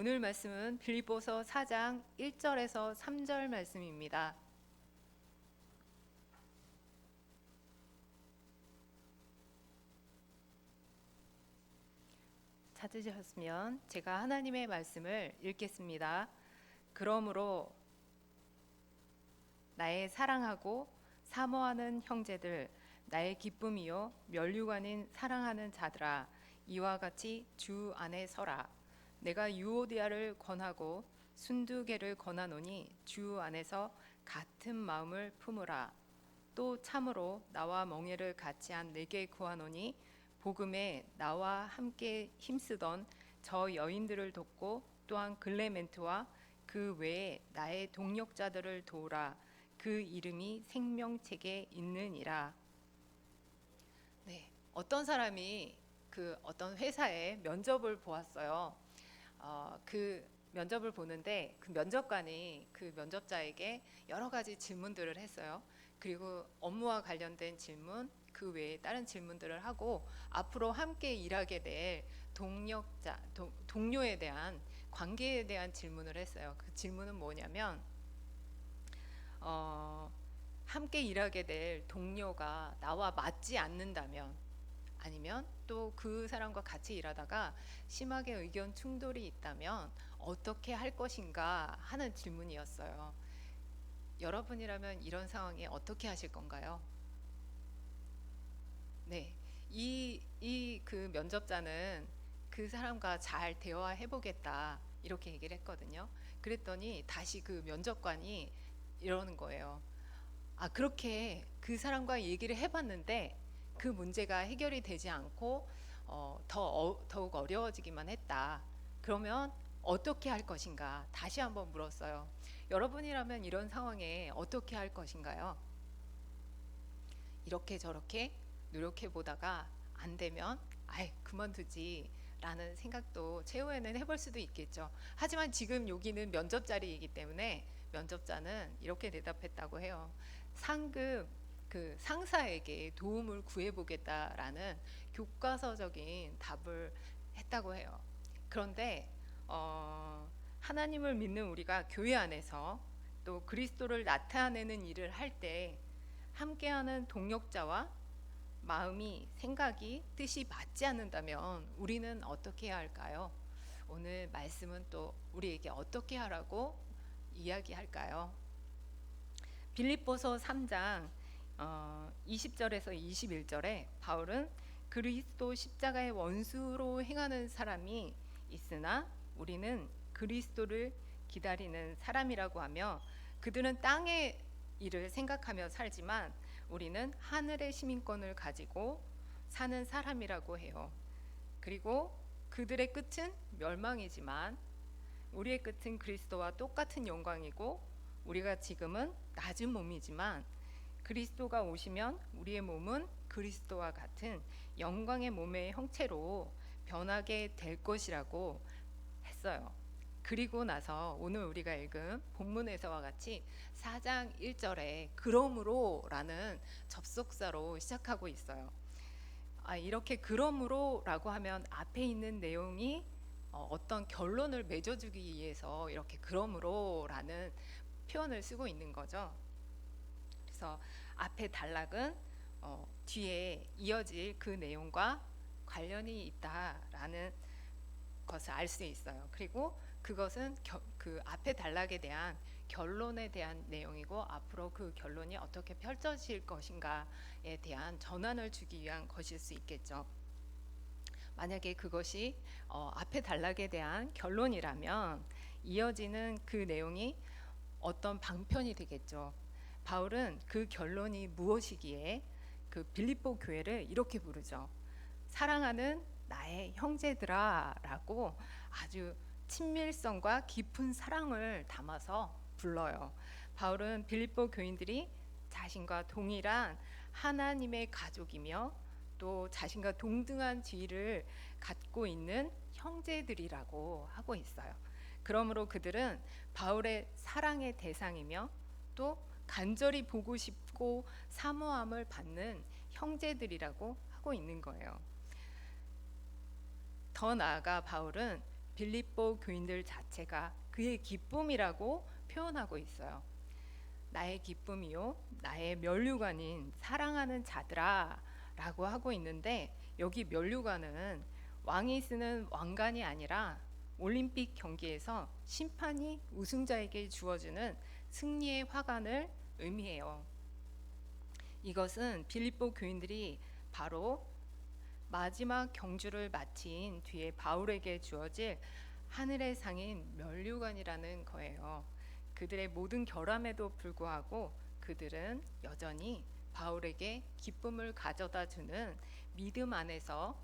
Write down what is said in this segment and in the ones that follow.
오늘 말씀은 빌립보서 4장 1절에서 3절 말씀입니다. 찾으셨으면 제가 하나님의 말씀을 읽겠습니다. 그러므로 나의 사랑하고 사모하는 형제들, 나의 기쁨이요 면류관인 사랑하는 자들아, 이와 같이 주 안에 서라. 내가 유오디아를 권하고 순두개를 권하노니 주 안에서 같은 마음을 품으라. 또 참으로 나와 멍에를 같이 한 내게 구하노니 복음에 나와 함께 힘쓰던 저 여인들을 돕고 또한 글레멘트와 그 외에 나의 동력자들을 도우라. 그 이름이 생명책에 있느니라. 네, 어떤 사람이 그 어떤 회사에 면접을 보았어요. 그 면접을 보는데 그 면접관이 그 면접자에게 여러 가지 질문들을 했어요. 그리고 업무와 관련된 질문, 그 외에 다른 질문들을 하고 앞으로 함께 일하게 될 동료에 대한 관계에 대한 질문을 했어요. 그 질문은 뭐냐면 함께 일하게 될 동료가 나와 맞지 않는다면, 아니면 또 그 사람과 같이 일하다가 심하게 의견 충돌이 있다면 어떻게 할 것인가 하는 질문이었어요. 여러분이라면 이런 상황에 어떻게 하실 건가요? 네. 그 면접자는 그 사람과 잘 대화해 보겠다, 이렇게 얘기를 했거든요. 그랬더니 다시 그 면접관이 이러는 거예요. 그렇게 그 사람과 얘기를 해봤는데 그 문제가 해결이 되지 않고 더욱 어려워지기만 했다. 그러면 어떻게 할 것인가? 다시 한번 물었어요. 여러분이라면 이런 상황에 어떻게 할 것인가요? 이렇게 저렇게 노력해 보다가 안 되면 아이 그만두지 라는 생각도 최후에는 해볼 수도 있겠죠. 하지만 지금 여기는 면접 자리이기 때문에 면접자는 이렇게 대답했다고 해요. 상급 그 상사에게 도움을 구해보겠다라는 교과서적인 답을 했다고 해요. 그런데 하나님을 믿는 우리가 교회 안에서 또 그리스도를 나타내는 일을 할 때 함께하는 동역자와 마음이, 생각이, 뜻이 맞지 않는다면 우리는 어떻게 해야 할까요? 오늘 말씀은 또 우리에게 어떻게 하라고 이야기할까요? 빌립보서 3장 20절에서 21절에 바울은 그리스도 십자가의 원수로 행하는 사람이 있으나 우리는 그리스도를 기다리는 사람이라고 하며, 그들은 땅의 일을 생각하며 살지만 우리는 하늘의 시민권을 가지고 사는 사람이라고 해요. 그리고 그들의 끝은 멸망이지만 우리의 끝은 그리스도와 똑같은 영광이고, 우리가 지금은 낮은 몸이지만 그리스도가 오시면 우리의 몸은 그리스도와 같은 영광의 몸의 형체로 변하게 될 것이라고 했어요. 그리고 나서 오늘 우리가 읽은 본문에서와 같이 4장 1절에 그러므로 라는 접속사로 시작하고 있어요. 이렇게 그러므로 라고 하면 앞에 있는 내용이 어떤 결론을 맺어주기 위해서 이렇게 그러므로 라는 표현을 쓰고 있는 거죠. 그래서 앞에 단락은 뒤에 이어질 그 내용과 관련이 있다라는 것을 알 수 있어요. 그리고 그것은 그 앞에 단락에 대한 결론에 대한 내용이고, 앞으로 그 결론이 어떻게 펼쳐질 것인가에 대한 전환을 주기 위한 것일 수 있겠죠. 만약에 그것이 앞에 단락에 대한 결론이라면 이어지는 그 내용이 어떤 방편이 되겠죠. 바울은 그 결론이 무엇이기에 그 빌립보 교회를 이렇게 부르죠. 사랑하는 나의 형제들아 라고 아주 친밀성과 깊은 사랑을 담아서 불러요. 바울은 빌립보 교인들이 자신과 동일한 하나님의 가족이며 또 자신과 동등한 지위를 갖고 있는 형제들이라고 하고 있어요. 그러므로 그들은 바울의 사랑의 대상이며 또 간절히 보고 싶고 사모함을 받는 형제들이라고 하고 있는 거예요. 더 나아가 바울은 빌립보 교인들 자체가 그의 기쁨이라고 표현하고 있어요. 나의 기쁨이요 나의 면류관인 사랑하는 자들아 라고 하고 있는데, 여기 면류관은 왕이 쓰는 왕관이 아니라 올림픽 경기에서 심판이 우승자에게 주어지는 승리의 화관을 의미해요. 이것은 빌립보 교인들이 바로 마지막 경주를 마친 뒤에 바울에게 주어질 하늘의 상인 면류관이라는 거예요. 그들의 모든 결함에도 불구하고 그들은 여전히 바울에게 기쁨을 가져다 주는 믿음 안에서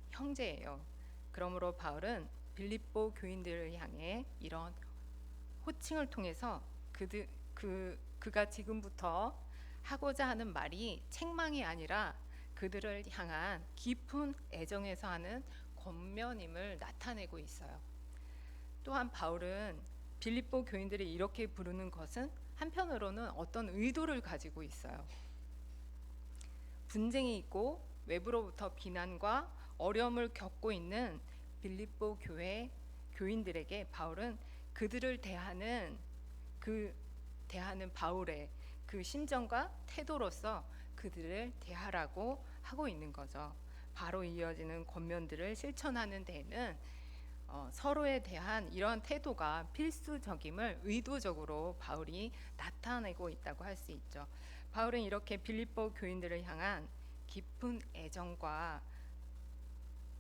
형제예요. 그러므로 바울은 빌립보 교인들을 향해 이런 호칭을 통해서 그가 지금부터 하고자 하는 말이 책망이 아니라 그들을 향한 깊은 애정에서 하는 권면임을 나타내고 있어요. 또한 바울은 빌립보 교인들이 이렇게 부르는 것은 한편으로는 어떤 의도를 가지고 있어요. 분쟁이 있고 외부로부터 비난과 어려움을 겪고 있는 빌립보 교회 교인들에게 바울은 그들을 대하는 바울의 그 심정과 태도로서 그들을 대하라고 하고 있는 거죠. 바로 이어지는 권면들을 실천하는 데에는 서로에 대한 이러한 태도가 필수적임을 의도적으로 바울이 나타내고 있다고 할 수 있죠. 바울은 이렇게 빌립보 교인들을 향한 깊은 애정과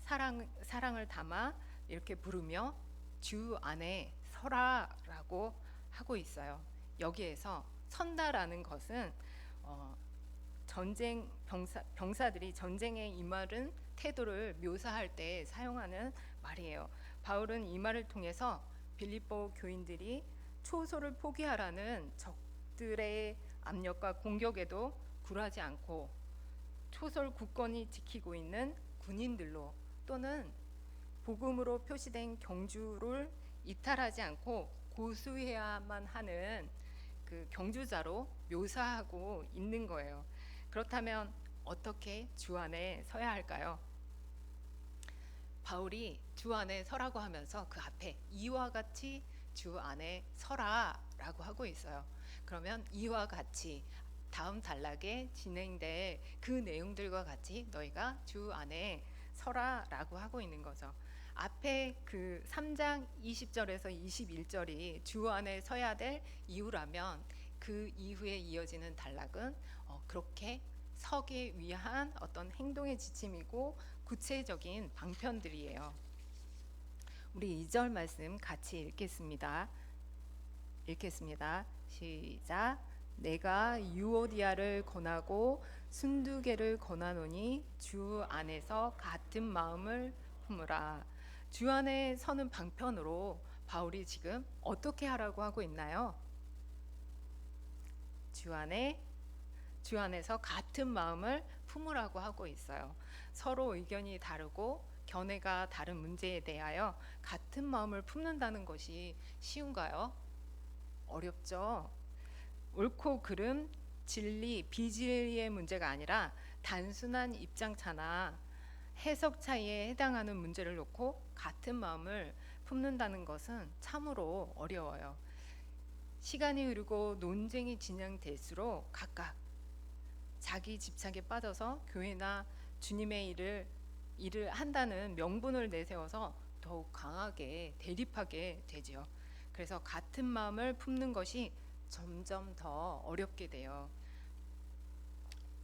사랑을 담아 이렇게 부르며 주 안에 서라라고 하고 있어요. 여기에서 선다라는 것은 전쟁 병사들이 전쟁에 임하는 태도를 묘사할 때 사용하는 말이에요. 바울은 이 말을 통해서 빌립보 교인들이 초소를 포기하라는 적들의 압력과 공격에도 굴하지 않고 초소를 굳건히 지키고 있는 군인들로, 또는 복음으로 표시된 경주를 이탈하지 않고 고수해야만 하는 그 경주자로 묘사하고 있는 거예요. 그렇다면 어떻게 주 안에 서야 할까요? 바울이 주 안에 서라고 하면서 그 앞에 이와 같이 주 안에 서라라고 하고 있어요. 그러면 이와 같이 다음 단락에 진행될 그 내용들과 같이 너희가 주 안에 서라라고 하고 있는 거죠. 앞에 그 3장 20절에서 21절이 주 안에 서야 될 이유라면, 그 이후에 이어지는 단락은 그렇게 서기 위한 어떤 행동의 지침이고 구체적인 방편들이에요. 우리 2절 말씀 같이 읽겠습니다. 시작. 내가 유오디아를 권하고 순두개를 권하노니 주 안에서 같은 마음을 품으라. 주 안에 서는 방편으로 바울이 지금 어떻게 하라고 하고 있나요? 주 안에서 같은 마음을 품으라고 하고 있어요. 서로 의견이 다르고 견해가 다른 문제에 대하여 같은 마음을 품는다는 것이 쉬운가요? 어렵죠. 옳고 그름, 진리, 비진리의 문제가 아니라 단순한 입장차나 해석 차이에 해당하는 문제를 놓고 같은 마음을 품는다는 것은 참으로 어려워요. 시간이 흐르고 논쟁이 진행될수록 각각 자기 집착에 빠져서 교회나 주님의 일을 한다는 명분을 내세워서 더욱 강하게 대립하게 되지요. 그래서 같은 마음을 품는 것이 점점 더 어렵게 돼요.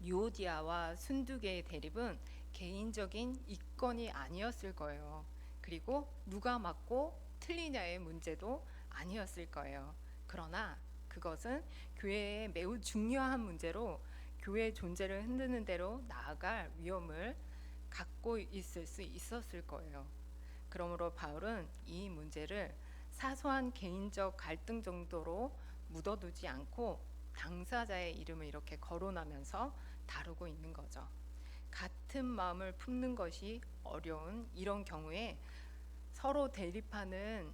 유오디아와 순두개의 대립은 개인적인 이권이 아니었을 거예요. 그리고 누가 맞고 틀리냐의 문제도 아니었을 거예요. 그러나 그것은 교회에 매우 중요한 문제로 교회의 존재를 흔드는 대로 나아갈 위험을 갖고 있을 수 있었을 거예요. 그러므로 바울은 이 문제를 사소한 개인적 갈등 정도로 묻어두지 않고 당사자의 이름을 이렇게 거론하면서 다루고 있는 거죠. 같은 마음을 품는 것이 어려운 이런 경우에 서로 대립하는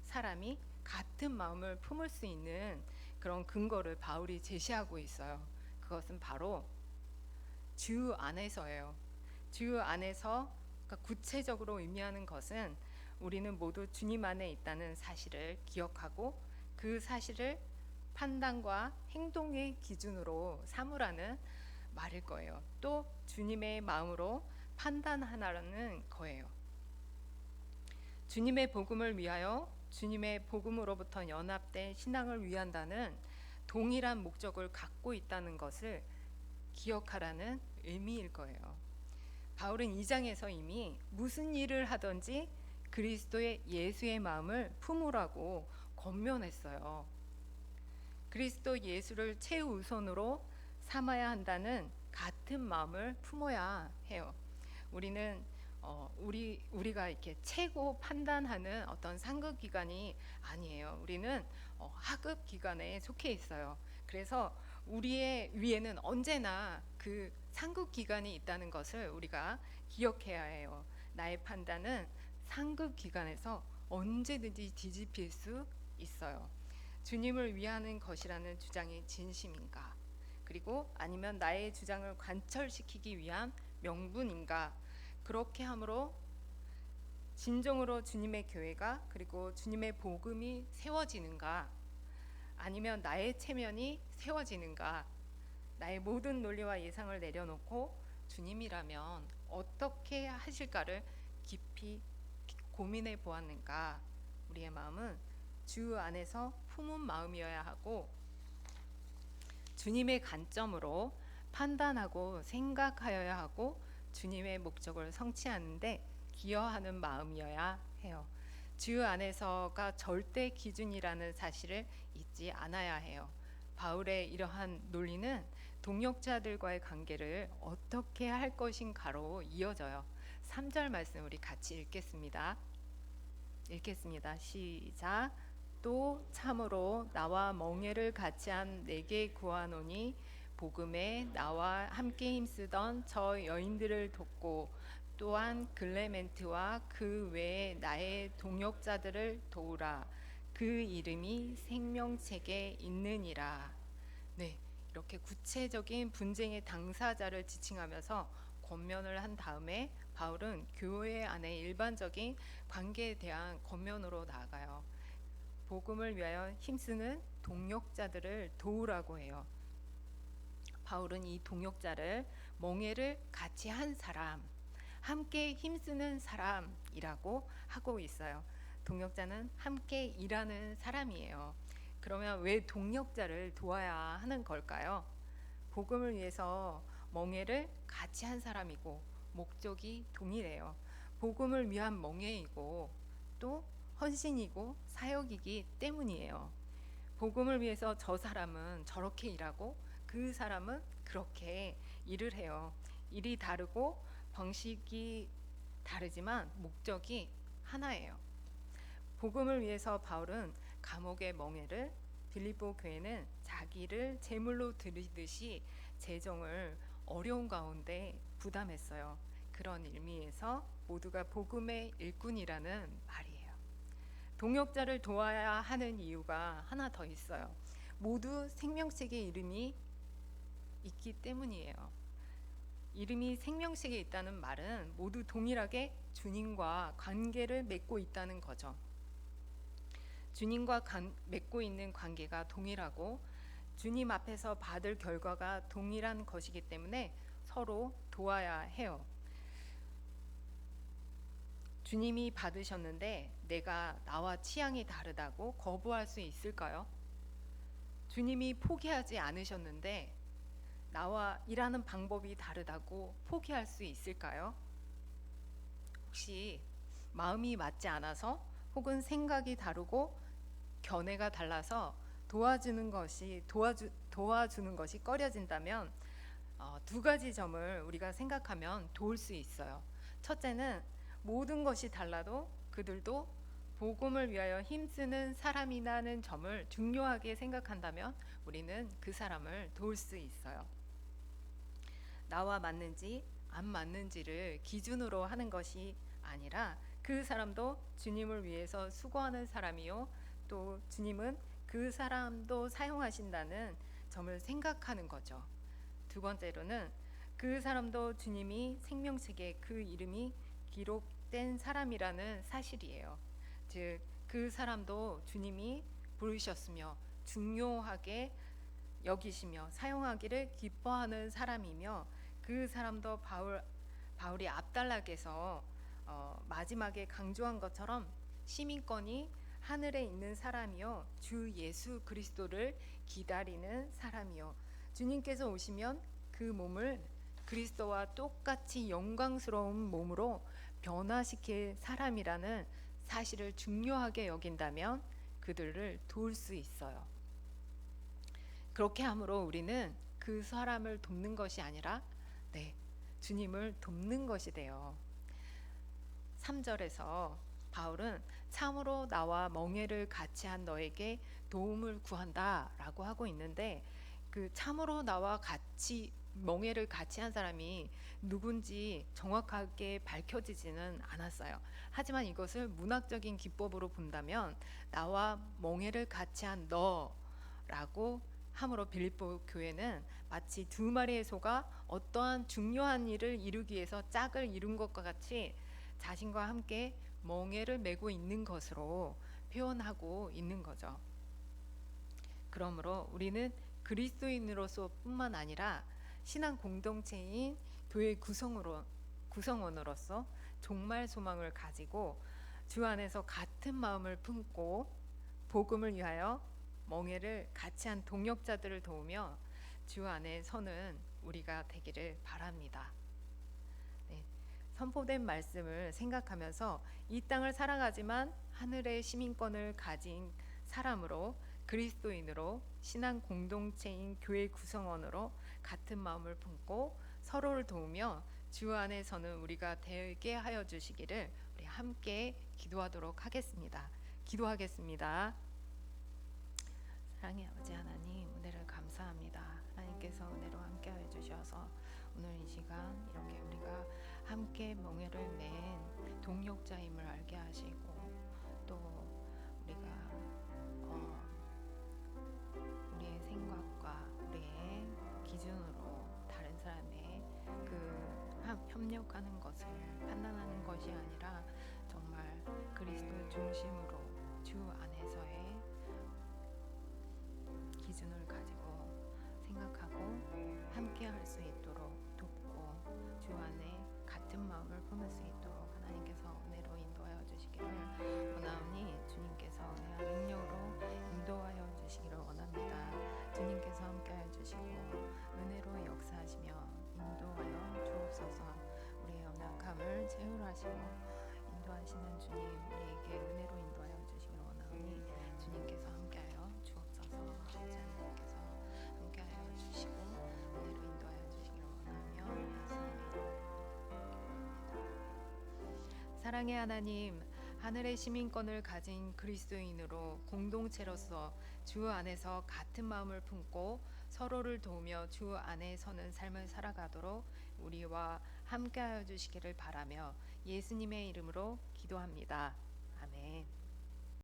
사람이 같은 마음을 품을 수 있는 그런 근거를 바울이 제시하고 있어요. 그것은 바로 주 안에서예요. 주 안에서, 그러니까 구체적으로 의미하는 것은 우리는 모두 주님 안에 있다는 사실을 기억하고 그 사실을 판단과 행동의 기준으로 삼으라는 말일 거예요. 또 주님의 마음으로 판단하라는 거예요. 주님의 복음을 위하여 주님의 복음으로부터 연합된 신앙을 위한다는 동일한 목적을 갖고 있다는 것을 기억하라는 의미일 거예요. 바울은 2장에서 이미 무슨 일을 하든지 그리스도의 예수의 마음을 품으라고 권면했어요. 그리스도 예수를 최우선으로 삼아야 한다는 같은 마음을 품어야 해요. 우리는 우리가 이렇게 최고 판단하는 어떤 상급 기관이 아니에요. 우리는 하급 기관에 속해 있어요. 그래서 우리의 위에는 언제나 그 상급 기관이 있다는 것을 우리가 기억해야 해요. 나의 판단은 상급 기관에서 언제든지 뒤집힐 수 있어요. 주님을 위하는 것이라는 주장이 진심인가? 그리고 아니면 나의 주장을 관철시키기 위한 명분인가? 그렇게 함으로 진정으로 주님의 교회가 그리고 주님의 복음이 세워지는가? 아니면 나의 체면이 세워지는가? 나의 모든 논리와 예상을 내려놓고 주님이라면 어떻게 하실까를 깊이 고민해 보았는가? 우리의 마음은 주 안에서 품은 마음이어야 하고 주님의 관점으로 판단하고 생각하여야 하고 주님의 목적을 성취하는데 기여하는 마음이어야 해요. 주 안에서가 절대 기준이라는 사실을 잊지 않아야 해요. 바울의 이러한 논리는 동역자들과의 관계를 어떻게 할 것인가로 이어져요. 3절 말씀 우리 같이 읽겠습니다. 시작. 또 참으로 나와 멍에를 같이 한 내게 구하노니 복음에 나와 함께 힘쓰던 저 여인들을 돕고 또한 글레멘트와 그 외에 나의 동역자들을 도우라. 그 이름이 생명책에 있느니라. 네, 이렇게 구체적인 분쟁의 당사자를 지칭하면서 권면을 한 다음에 바울은 교회 안의 일반적인 관계에 대한 권면으로 나아가요. 복음을 위하여 힘쓰는 동역자들을 도우라고 해요. 바울은 이 동역자를 멍에를 같이 한 사람, 함께 힘쓰는 사람이라고 하고 있어요. 동역자는 함께 일하는 사람이에요. 그러면 왜 동역자를 도와야 하는 걸까요? 복음을 위해서 멍에를 같이 한 사람이고 목적이 동일해요. 복음을 위한 멍에이고 또 헌신이고 사역이기 때문이에요. 복음을 위해서 저 사람은 저렇게 일하고 그 사람은 그렇게 일을 해요. 일이 다르고 방식이 다르지만 목적이 하나예요. 복음을 위해서 바울은 감옥의 멍에를, 빌립보 교회는 자기를 제물로 드리듯이 재정을 어려운 가운데 부담했어요. 그런 의미에서 모두가 복음의 일꾼이라는 말이에요. 동역자를 도와야 하는 이유가 하나 더 있어요. 모두 생명책의 이름이 있기 때문이에요. 이름이 생명책에 있다는 말은 모두 동일하게 주님과 관계를 맺고 있다는 거죠. 주님과 맺고 있는 관계가 동일하고 주님 앞에서 받을 결과가 동일한 것이기 때문에 서로 도와야 해요. 주님이 받으셨는데 내가 나와 취향이 다르다고 거부할 수 있을까요? 주님이 포기하지 않으셨는데 나와 일하는 방법이 다르다고 포기할 수 있을까요? 혹시 마음이 맞지 않아서 혹은 생각이 다르고 견해가 달라서 도와주는 것이 꺼려진다면 두 가지 점을 우리가 생각하면 도울 수 있어요. 첫째는 모든 것이 달라도 그들도 복음을 위하여 힘쓰는 사람이라는 점을 중요하게 생각한다면 우리는 그 사람을 도울 수 있어요. 나와 맞는지 안 맞는지를 기준으로 하는 것이 아니라 그 사람도 주님을 위해서 수고하는 사람이요 또 주님은 그 사람도 사용하신다는 점을 생각하는 거죠. 두 번째로는 그 사람도 주님이 생명책에 그 이름이 선택된 사람이라는 사실이에요. 즉, 그 사람도 주님이 부르셨으며 중요하게 여기시며 사용하기를 기뻐하는 사람이며, 그 사람도 바울이 앞달락에서 마지막에 강조한 것처럼 시민권이 하늘에 있는 사람이요 주 예수 그리스도를 기다리는 사람이요, 주님께서 오시면 그 몸을 그리스도와 똑같이 영광스러운 몸으로 변화시킬 사람이라는 사실을 중요하게 여긴다면 그들을 도울 수 있어요. 그렇게 함으로 우리는 그 사람을 돕는 것이 아니라 주님을 돕는 것이 돼요. 3절에서 바울은 참으로 나와 멍에를 같이 한 너에게 도움을 구한다 라고 하고 있는데, 그 참으로 나와 같이 멍에를 같이 한 사람이 누군지 정확하게 밝혀지지는 않았어요. 하지만 이것을 문학적인 기법으로 본다면 나와 멍에를 같이 한 너라고 함으로 빌립보 교회는 마치 두 마리의 소가 어떠한 중요한 일을 이루기 위해서 짝을 이룬 것과 같이 자신과 함께 멍에를 메고 있는 것으로 표현하고 있는 거죠. 그러므로 우리는 그리스도인으로서 뿐만 아니라 신앙 공동체인 교회 구성원으로서 종말 소망을 가지고 주 안에서 같은 마음을 품고 복음을 위하여 멍에를 같이 한 동역자들을 도우며 주 안에 서는 우리가 되기를 바랍니다. 선포된 말씀을 생각하면서 이 땅을 살아가지만 하늘의 시민권을 가진 사람으로, 그리스도인으로, 신앙 공동체인 교회 구성원으로 같은 마음을 품고 서로를 도우며 주 안에 서는 우리가 되게 하여 주시기를 우리 함께 기도하도록 하겠습니다. 기도하겠습니다. 사랑의 아버지 하나님, 은혜를 감사합니다. 하나님께서 은혜로 함께하여 주셔서 오늘 이 시간 이렇게 우리가 함께 멍에를 맨 동역자임을 알게 하시고, 또 우리가 우리의 생각과 우리의 기준으로 다른 사람의 협력하는 것을 판단하는 것이 아니라 정말 그리스도 중심으로 주 안에서의 기준을 가지고 생각하고 함께 할 수 있도록 돕고 주 안에 같은 마음을 품을 수 있도록 하나님께서 은혜로 인도하여 주시기를 원하오니, 주님께서 은혜와 능력으로 인도하여 주시기를 원합니다. 주님께서 함께하여 주시고 은혜로 역사하시며 인도하여 주옵소서. 우리의 연약함을 채울하시고 인도하시는 주님, 우리에게 은혜로 인도하여 주시기를 원하오니 주님께서 함께하여 주옵소서. 아버지 하나님께서 함께하여 주시고 은혜로 인도하여 주시기를 원하며 예수님의 사랑의 하나님, 하늘의 시민권을 가진 그리스도인으로 공동체로서 주 안에서 같은 마음을 품고 서로를 도우며 주 안에 서는 삶을 살아가도록 우리와 함께하여 주시기를 바라며 예수님의 이름으로 기도합니다. 아멘.